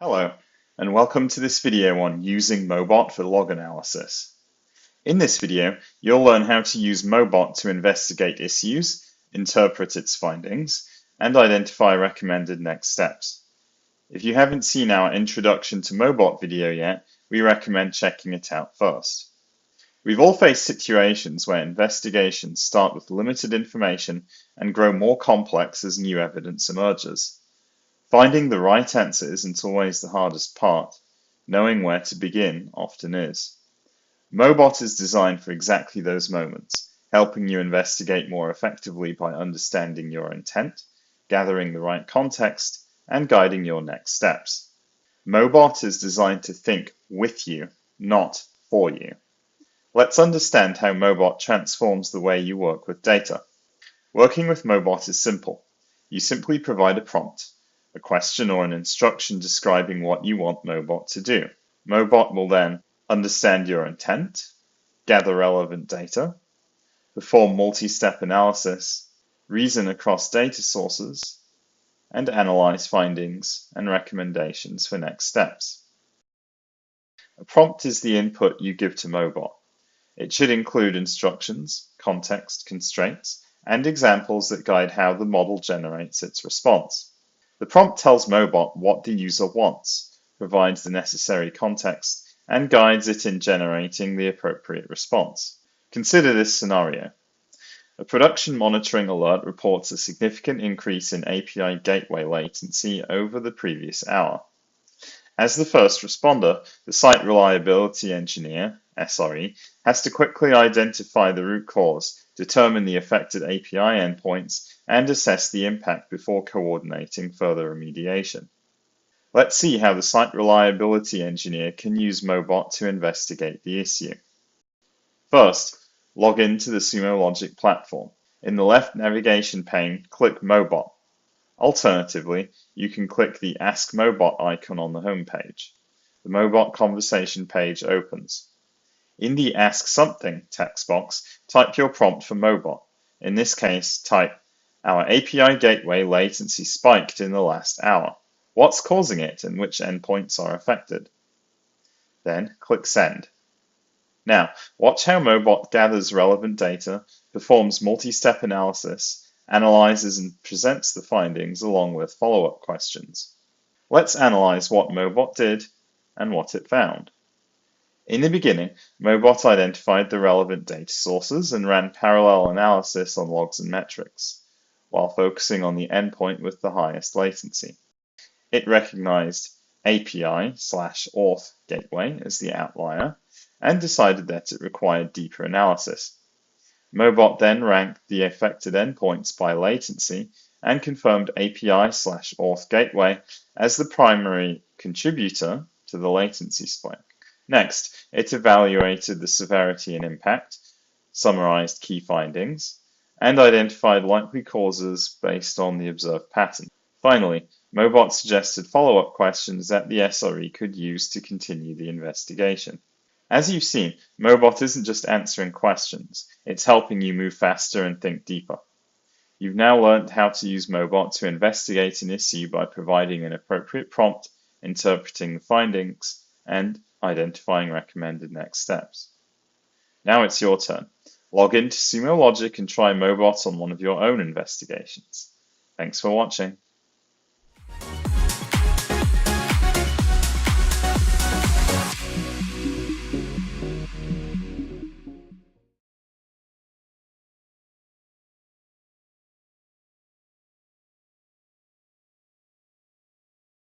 Hello, and welcome to this video on using Mobot for log analysis. In this video, you'll learn how to use Mobot to investigate issues, interpret its findings, and identify recommended next steps. If you haven't seen our Introduction to Mobot video yet, we recommend checking it out first. We've all faced situations where investigations start with limited information and grow more complex as new evidence emerges. Finding the right answer isn't always the hardest part. Knowing where to begin often is. Mobot is designed for exactly those moments, helping you investigate more effectively by understanding your intent, gathering the right context, and guiding your next steps. Mobot is designed to think with you, not for you. Let's understand how Mobot transforms the way you work with data. Working with Mobot is simple. You simply provide a prompt, a question or an instruction describing what you want Mobot to do. Mobot will then understand your intent, gather relevant data, perform multi-step analysis, reason across data sources, and analyze findings and recommendations for next steps. A prompt is the input you give to Mobot. It should include instructions, context, constraints, and examples that guide how the model generates its response. The prompt tells Mobot what the user wants, provides the necessary context, and guides it in generating the appropriate response. Consider this scenario. A production monitoring alert reports a significant increase in API gateway latency over the previous hour. As the first responder, the site reliability engineer, SRE, has to quickly identify the root cause, determine the affected API endpoints, and assess the impact before coordinating further remediation. Let's see how the site reliability engineer can use Mobot to investigate the issue. First, log into the Sumo Logic platform. In the left navigation pane, click Mobot. Alternatively, you can click the Ask Mobot icon on the home page. The Mobot conversation page opens. In the Ask Something text box, type your prompt for Mobot. In this case, type, "Our API gateway latency spiked in the last hour. What's causing it and which endpoints are affected?" Then click Send. Now, watch how Mobot gathers relevant data, performs multi-step analysis, analyzes and presents the findings along with follow-up questions. Let's analyze what Mobot did and what it found. In the beginning, Mobot identified the relevant data sources and ran parallel analysis on logs and metrics, while focusing on the endpoint with the highest latency. It recognized API/auth gateway as the outlier and decided that it required deeper analysis. Mobot then ranked the affected endpoints by latency and confirmed API/auth gateway as the primary contributor to the latency spike. Next, it evaluated the severity and impact, summarized key findings, and identified likely causes based on the observed pattern. Finally, Mobot suggested follow-up questions that the SRE could use to continue the investigation. As you've seen, Mobot isn't just answering questions, it's helping you move faster and think deeper. You've now learned how to use Mobot to investigate an issue by providing an appropriate prompt, interpreting the findings, and identifying recommended next steps. Now it's your turn. Log into Sumo Logic and try Mobot on one of your own investigations. Thanks for watching.